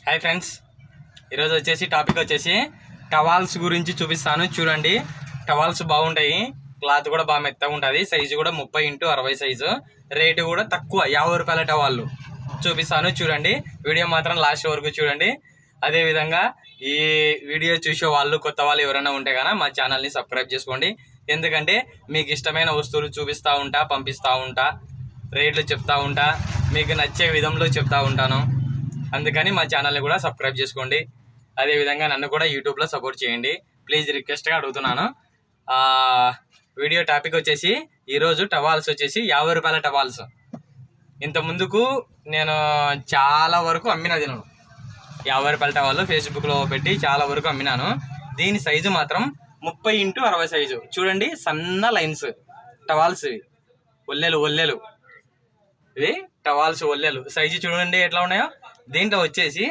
Hi friends, ఈరోజు topic వచ్చేసి towels గురించి చూపిస్తాను. చూడండి, టవాల్స్ బాగుంటాయి, క్లాత్ కూడా బాగా మెత్తగా ఉంటుంది, సైజు కూడా 30x60 సైజు, రేటు కూడా తక్కువ, 50 రూపాయల టవాళ్ళు చూపిస్తాను. చూడండి, వీడియో మాత్రం లాస్ట్ వరకు చూడండి. అదేవిధంగా ఈ వీడియో చూసే వాళ్ళు, కొత్త వాళ్ళు ఎవరైనా ఉంటే కనుక మా ఛానల్ని సబ్స్క్రైబ్ చేసుకోండి. ఎందుకంటే మీకు ఇష్టమైన వస్తువులు చూపిస్తూ ఉంటా, పంపిస్తూ ఉంటా, రేట్లు చెప్తా ఉంటా, మీకు నచ్చే విధంలో చెప్తా ఉంటాను. అందుకని మా ఛానల్ని కూడా సబ్స్క్రైబ్ చేసుకోండి. అదేవిధంగా నన్ను కూడా యూట్యూబ్లో సపోర్ట్ చేయండి, ప్లీజ్ రిక్వెస్ట్గా అడుగుతున్నాను. వీడియో టాపిక్ వచ్చేసి ఈరోజు టవాల్స్ వచ్చేసి 50 రూపాయల టవాల్స్. ఇంత ముందుకు నేను చాలా వరకు అమ్మినది, నేను 50 రూపాయల టవాళ్ళు ఫేస్బుక్లో పెట్టి చాలా వరకు అమ్మినాను. దీని సైజు మాత్రం 30x60 సైజు. చూడండి, సన్న లైన్స్ టవాల్స్, ఒల్లెలు ఇవి టవాల్స్ ఒల్లెలు. సైజు చూడండి ఎట్లా ఉన్నాయో. దీంట్లో వచ్చేసి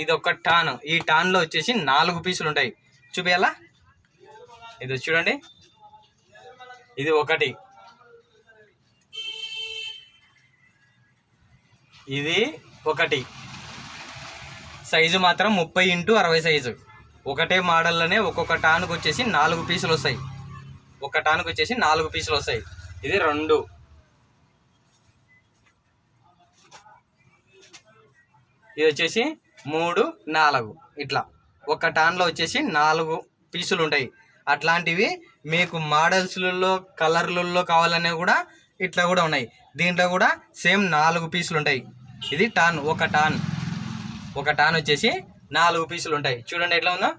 ఇది ఒక టాన్, ఈ టాన్లో వచ్చేసి 4 పీసులు ఉంటాయి. చూపియాలా? ఇది చూడండి, ఇది ఒకటి, ఇది ఒకటి. సైజు మాత్రం 30x60 సైజు. ఒకటే మోడల్లోనే ఒక్కొక్క టాన్కి వచ్చేసి 4 పీసులు వస్తాయి. ఒక టాన్కి వచ్చేసి 4 పీసులు వస్తాయి. ఇది 2, ఇది వచ్చేసి 3, 4, ఇట్లా ఒక టాన్లో వచ్చేసి 4 పీసులు ఉంటాయి. అట్లాంటివి మీకు మోడల్స్లలో, కలర్లలో కావాలనేవి కూడా ఇట్లా కూడా ఉన్నాయి. దీంట్లో కూడా సేమ్ 4 పీసులు ఉంటాయి. ఇది టాన్, ఒక టాన్ వచ్చేసి 4 పీసులు ఉంటాయి. చూడండి ఎట్లా ఉందో,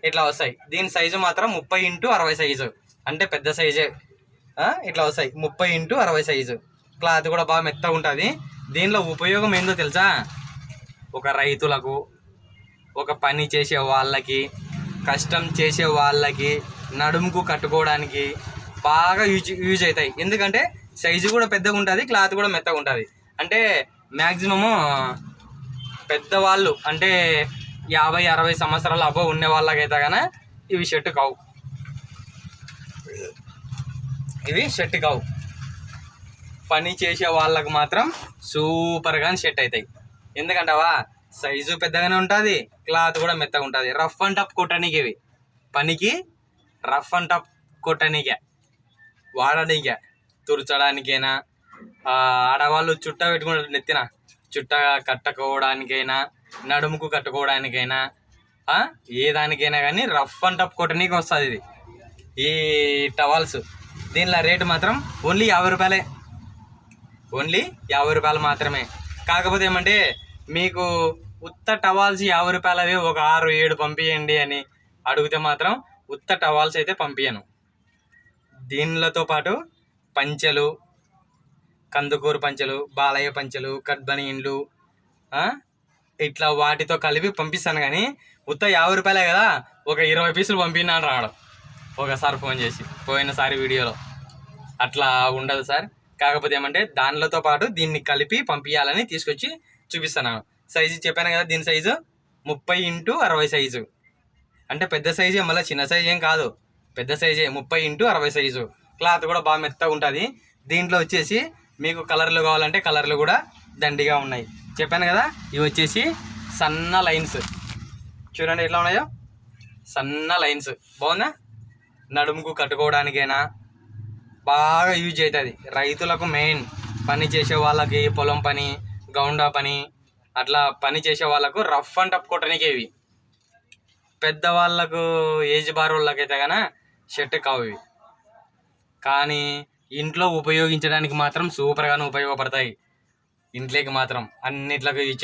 ఇట్లా వస్తాయి. దీని సైజు మాత్రం 30x60 సైజు, అంటే పెద్ద సైజే. ఇట్లా వస్తాయి 30x60 సైజు. క్లాత్ కూడా బాగా మెత్తగా ఉంటుంది. దీనిలో ఉపయోగం ఏందో తెలుసా? ఒక రైతులకు, ఒక పని చేసే వాళ్ళకి, కష్టం చేసే వాళ్ళకి, నడుముకు కట్టుకోవడానికి బాగా యూజ్ అవుతాయి. ఎందుకంటే సైజు కూడా పెద్దగా ఉంటుంది, క్లాత్ కూడా మెత్తగా ఉంటుంది. అంటే మ్యాక్సిమము పెద్దవాళ్ళు, అంటే 50-60 సంవత్సరాల అబ్బో ఉండే వాళ్ళకైతే కానీ ఇవి షర్ట్ కావు. పని చేసే వాళ్ళకు మాత్రం సూపర్గా సెట్ అవుతాయి. ఎందుకంటావా? సైజు పెద్దగానే ఉంటుంది, క్లాత్ కూడా మెత్తగా ఉంటుంది. రఫ్ అండ్ టఫ్ కొట్టడానికి, ఇవి పనికి రఫ్ అండ్ టఫ్ కొట్టడానికే, వాడడానికే, తురచడానికైనా, ఆడవాళ్ళు చుట్ట పెట్టుకుంటారు నెత్తిన, చుట్ట కట్టుకోవడానికైనా, నడుముకు కట్టుకోవడానికైనా, ఏ దానికైనా కానీ రఫ్ అండ్ టఫ్ కొట్టడానికి వస్తుంది ఇది, ఈ టవాల్స్. దీనిలో రేటు మాత్రం ఓన్లీ 50 రూపాయలే, ఓన్లీ 50 రూపాయలు మాత్రమే. కాకపోతే ఏమంటే, మీకు ఉత్త టవాల్స్ 50 రూపాయలవి ఒక 6-7 పంపించండి అని అడిగితే మాత్రం ఉత్త టవాల్స్ అయితే పంపించను. దీనిలతో పాటు పంచెలు, కందుకూరు పంచెలు, బాలయ్య పంచెలు, కట్ బనీన్లు, ఇట్లా వాటితో కలిపి పంపిస్తాను. కానీ ఉత్త 50 రూపాయలే కదా, ఒక 20 పీసులు పంపినాను రావడం ఒకసారి ఫోన్ చేసి, పోయినసారి వీడియోలో. అట్లా ఉండదు సార్. కాకపోతే ఏమంటే దానిలతో పాటు దీన్ని కలిపి పంపించాలని తీసుకొచ్చి చూపిస్తున్నాను. సైజు చెప్పాను కదా, దీని సైజు 30x60 సైజు, అంటే పెద్ద సైజే, మళ్ళీ చిన్న సైజు ఏం కాదు, పెద్ద సైజే, 30x60 సైజు. క్లాత్ కూడా బాగా మెత్తగా ఉంటుంది. దీంట్లో వచ్చేసి మీకు కలర్లు కావాలంటే కలర్లు కూడా దండిగా ఉన్నాయి. చెప్పాను కదా, ఇవి వచ్చేసి సన్న లైన్స్. చూడండి ఎట్లా ఉన్నాయో, సన్న లైన్స్. బాగుందా? నడుముకు కట్టుకోవడానికైనా బాగా యూజ్ అవుతుంది. రైతులకు మెయిన్, పని చేసే వాళ్ళకి, పొలం పని, గౌండా పని, అట్లా పని చేసే వాళ్ళకు రఫ్ అండ్ టఫ్ కొట్టడానికి ఇవి. పెద్దవాళ్ళకు, ఏజ్ బార్ వాళ్ళకైతే కానీ షర్ట్ కావు ఇవి. కానీ ఇంట్లో ఉపయోగించడానికి మాత్రం సూపర్గానే ఉపయోగపడతాయి. ఇంట్లోకి మాత్రం అన్నిట్లకు యూజ్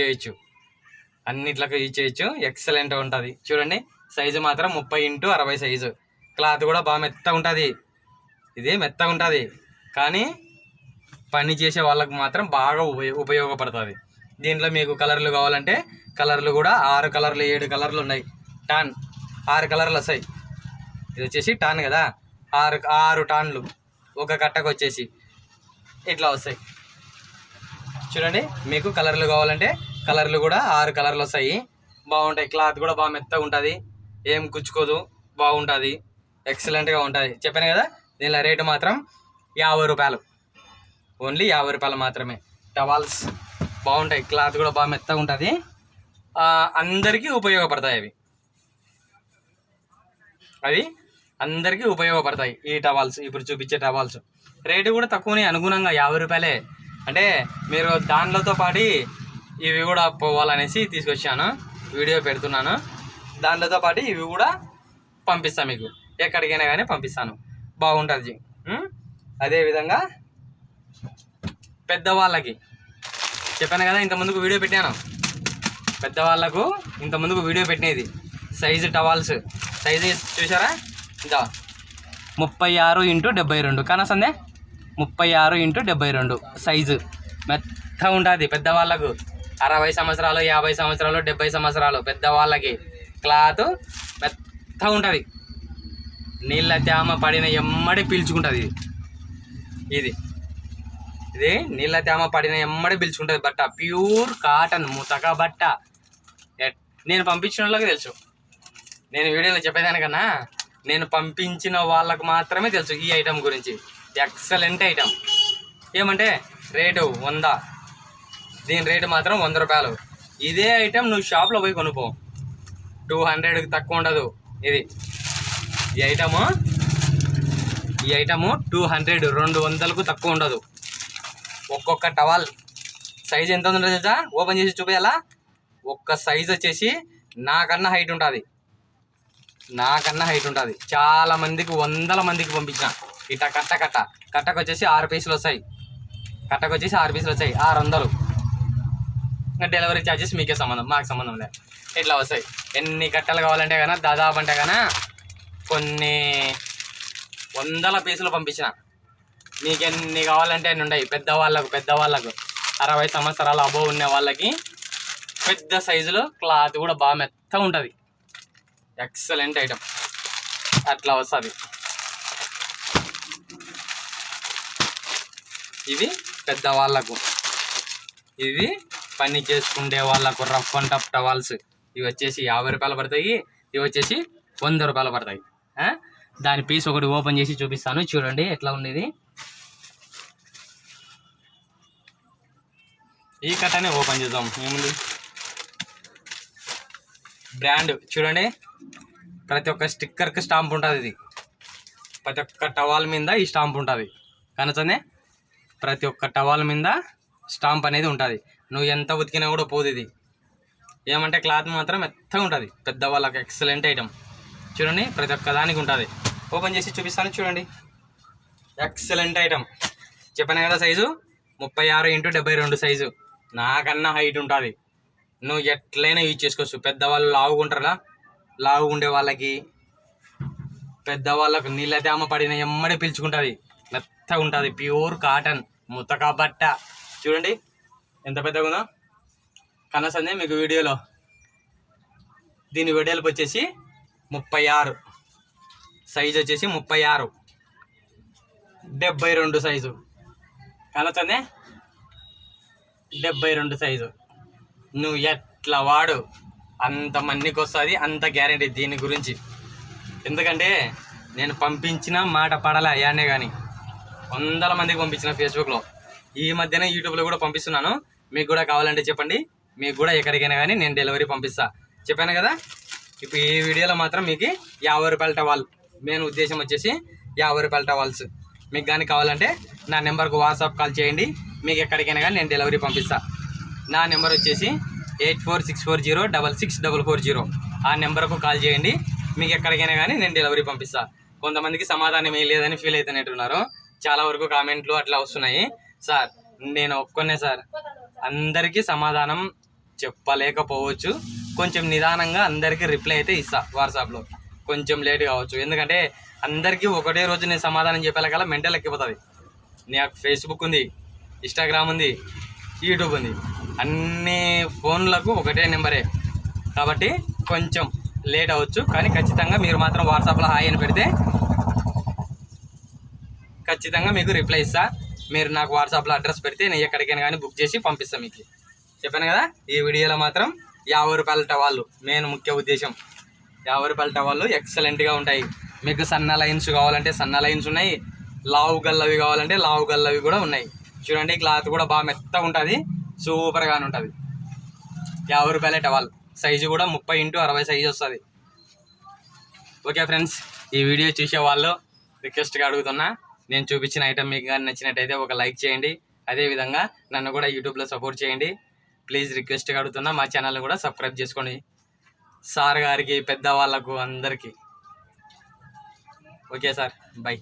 చేయొచ్చు, ఎక్సలెంట్గా ఉంటుంది. చూడండి, సైజు మాత్రం 30x60 సైజు. క్లాత్ కూడా బాగా మెత్తగా ఉంటుంది. ఇది మెత్తగా ఉంటుంది, కానీ పని చేసే వాళ్ళకు మాత్రం బాగా ఉపయోగపడుతుంది. దీంట్లో మీకు కలర్లు కావాలంటే కలర్లు కూడా 6 కలర్లు 7 కలర్లు ఉన్నాయి. టాన్ 6 కలర్లు వస్తాయి. ఇది వచ్చేసి టాన్ కదా, 6 టాన్లు ఒక కట్టకు వచ్చేసి ఇట్లా వస్తాయి. చూడండి, మీకు కలర్లు కావాలంటే కలర్లు కూడా 6 కలర్లు వస్తాయి. బాగుంటాయి. క్లాత్ కూడా బాగా మెత్తగా ఉంటుంది, ఏం కుచ్చుకోదు, బాగుంటుంది, ఎక్సలెంట్గా ఉంటుంది. చెప్పాను కదా, దీనిలో రేటు మాత్రం 50 రూపాయలు, ఓన్లీ 50 రూపాయలు మాత్రమే. టవాల్స్ బాగుంటాయి, క్లాత్ కూడా బాగా మెత్తగా ఉంటుంది. అందరికీ ఉపయోగపడతాయి. అవి అందరికీ ఉపయోగపడతాయి. ఈ టవాల్స్ ఇప్పుడు చూపించే టవాల్స్ రేటు కూడా తక్కువనే, అనుగుణంగా 50 రూపాయలే. అంటే మీరు దాంట్లోతో పాటు ఇవి కూడా పోవాలనేసి తీసుకొచ్చాను, వీడియో పెడుతున్నాను. దాంట్లోతో పాటు ఇవి కూడా పంపిస్తాను, మీకు ఎక్కడికైనా కానీ పంపిస్తాను, బాగుంటుంది. అదేవిధంగా పెద్దవాళ్ళకి చెప్పాను కదా, ఇంతకుముందుకు వీడియో పెట్టాను. పెద్దవాళ్ళకు ఇంతకుముందుకు వీడియో పెట్టినది సైజు టవాల్స్ సైజు చూసారా, ఇంకా 36x72 కనసందే 36x72 సైజు మెత్త ఉంటుంది. పెద్దవాళ్ళకు 60 సంవత్సరాలు 50 సంవత్సరాలు 70 సంవత్సరాలు పెద్దవాళ్ళకి క్లాత్ మెత్త ఉంటుంది. నీళ్ళ తేమ పడిన ఎమ్మడి పీల్చుకుంటుంది. ఇది నీళ్ళ తేమ పడిన ఎమ్మడి పీల్చుకుంటుంది బట్ట, ప్యూర్ కాటన్ ముతక బట్ట. నేను పంపించిన వాళ్ళకి తెలుసు, నేను వీడియోలో చెప్పేదానికన్నా నేను పంపించిన వాళ్ళకు మాత్రమే తెలుసు ఈ ఐటెం గురించి. Excellent item. ఏమంటే రేటు 100, దీని రేటు మాత్రం 100 రూపాయలు. ఇదే ఐటెం నువ్వు షాప్లో పోయి కొనుక్కో, 200కి తక్కువ ఉండదు. ఈ ఐటము 200, 200కు తక్కువ ఉండదు. ఒక్కొక్క టవాల్ సైజు ఎంత ఉంటుందో తెలుసా, ఓపెన్ చేసి చూపించాలా. ఒక్క సైజు వచ్చేసి నాకన్నా హైట్ ఉంటుంది. చాలా మందికి, 100 మందికి పంపించిన. ఇట్లా కట్టకు వచ్చేసి 6 పీసులు వస్తాయి. 600. డెలివరీ ఛార్జెస్ మీకే సంబంధం, మాకు సంబంధం లేదు. ఇట్లా వస్తాయి. ఎన్ని కట్టలు కావాలంటే కన్నా దాదాపు అంటే కన్నా కొన్ని 100 పీసులు పంపించిన. మీకు ఎన్ని కావాలంటే అన్ని ఉన్నాయి. పెద్దవాళ్ళకు 60 సంవత్సరాలు అబోవ్ ఉన్న వాళ్ళకి పెద్ద సైజులో క్లాత్ కూడా బాగా మెత్తగా ఉంటుంది. Excellent item. అట్లా వస్తుంది. ఇవి పెద్దవాళ్ళకు, ఇవి పని చేసుకునే వాళ్ళకు రఫ్ అండ్ టఫ్ టవాల్స్. ఇవి వచ్చేసి 50 రూపాయలు పడతాయి. ఇవి వచ్చేసి 100 రూపాయలు పడతాయి. దాని పీస్ ఒకటి ఓపెన్ చేసి చూపిస్తాను, చూడండి ఎట్లా ఉండేది. ఈ కట్టనే ఓపెన్ చేద్దాం. ఏముంది బ్రాండ్ చూడండి, ప్రతి ఒక్క స్టిక్కర్కి స్టాంప్ ఉంటుంది. ఇది ప్రతి ఒక్క టవాల్ మీద ఈ స్టాంప్ ఉంటుంది. కనుచనే ప్రతి ఒక్క టవాల్ మీద స్టాంప్ అనేది ఉంటుంది. నువ్వు ఎంత ఉతికినా కూడా పోదు. ఇది ఏమంటే క్లాత్ మాత్రం మెత్తగా ఉంటుంది. పెద్దవాళ్ళకి ఎక్సలెంట్ ఐటమ్. చూడండి ప్రతి ఒక్క దానికి ఉంటుంది. ఓపెన్ చేసి చూపిస్తాను, చూడండి. Excellent item. చెప్పాను కదా సైజు 36x72 సైజు. నాకన్నా హైట్ ఉంటుంది. నువ్వు ఎట్లయినా యూజ్ చేసుకోవచ్చు. పెద్దవాళ్ళు లావుగుంటారా, లావుగుండే వాళ్ళకి, పెద్దవాళ్ళకు నీళ్ళ తేమ పడిన ఎమ్మడి పీల్చుకుంటుంది. మెత్తగా ఉంటుంది. ప్యూర్ కాటన్ ముతక బట్ట. చూడండి ఎంత పెద్దగా ఉందో. కనసందే మీకు వీడియోలో. దీని వెడల్పు వచ్చేసి 36, సైజు వచ్చేసి 36, 72 సైజు. కనసందే 72 సైజు. నువ్వు ఎట్లా వాడు అంత మందికి వస్తుంది, అంత గ్యారెంటీ దీని గురించి. ఎందుకంటే నేను పంపించిన మాట పడలే యానే కానీ 100 మందికి పంపించిన ఫేస్బుక్లో. ఈ మధ్యన యూట్యూబ్లో కూడా పంపిస్తున్నాను. మీకు కూడా కావాలంటే చెప్పండి, మీకు కూడా ఎక్కడికైనా కానీ నేను డెలివరీ పంపిస్తా. చెప్పాను కదా. ఇప్పుడు ఈ వీడియోలో మాత్రం మీకు 50 రూపాయల టవాల్. మెయిన్ ఉద్దేశం వచ్చేసి 50 రూపాయల టవాల్స్. మీకు కానీ కావాలంటే నా నెంబర్కు వాట్సాప్ కాల్ చేయండి, మీకు ఎక్కడికైనా కానీ నేను డెలివరీ పంపిస్తా. నా నెంబర్ వచ్చేసి 8464066440. ఆ నెంబర్కు కాల్ చేయండి, మీకు ఎక్కడికైనా కానీ నేను డెలివరీ పంపిస్తా. కొంతమందికి సమాధానం ఏం లేదని ఫీల్ అవుతున్నట్టున్నారు. చాలా వరకు కామెంట్లు అట్లా వస్తున్నాయి. సార్ నేను ఒప్పుకునే సార్, అందరికీ సమాధానం చెప్పలేకపోవచ్చు. కొంచెం నిదానంగా అందరికీ రిప్లై అయితే ఇస్తా. వాట్సాప్లో కొంచెం లేట్ కావచ్చు, ఎందుకంటే అందరికీ ఒకటే రోజు నేను సమాధానం చెప్పేలా మెంటల్ ఎక్కిపోతుంది. నాకు ఫేస్బుక్ ఉంది, ఇన్స్టాగ్రామ్ ఉంది, యూట్యూబ్ ఉంది. అన్ని ఫోన్లకు ఒకటే నెంబరే కాబట్టి కొంచెం లేట్ అవ్వచ్చు. కానీ ఖచ్చితంగా మీరు మాత్రం వాట్సాప్లో హాయ్ అని పెడితే ఖచ్చితంగా మీకు రిప్లై ఇస్తా. మీరు నాకు వాట్సాప్లో అడ్రస్ పెడితే నేను ఎక్కడికైనా కానీ బుక్ చేసి పంపిస్తాను మీకు. చెప్పాను కదా. ఈ వీడియోలో మాత్రం 50 రూపాయల టవాళ్ళు మెయిన్ ముఖ్య ఉద్దేశం. 50 రూపాయల టవాళ్ళు ఎక్సలెంట్గా ఉంటాయి. మీకు సన్న లైన్స్ కావాలంటే సన్న లైన్స్ ఉన్నాయి, లావు గల్లవి కావాలంటే లావు గల్లవి కూడా ఉన్నాయి. చూడండి క్లాత్ కూడా బాగా మెత్తగా ఉంటుంది, సూపర్గానే ఉంటుంది. 50 రూపాయలే టవాల్. సైజు కూడా 30x60 సైజు వస్తుంది. ఓకే ఫ్రెండ్స్, ఈ వీడియో చూసే వాళ్ళు రిక్వెస్ట్గా అడుగుతున్నా, నేను చూపించిన ఐటమ్ మీకు కానీ నచ్చినట్టయితే ఒక లైక్ చేయండి. అదేవిధంగా నన్ను కూడా యూట్యూబ్లో సపోర్ట్ చేయండి. ప్లీజ్ రిక్వెస్ట్గా అడుగుతున్నా, మా ఛానల్ని కూడా సబ్స్క్రైబ్ చేసుకోండి. సార్ గారికి, పెద్దవాళ్ళకు అందరికీ. Okay sir, by.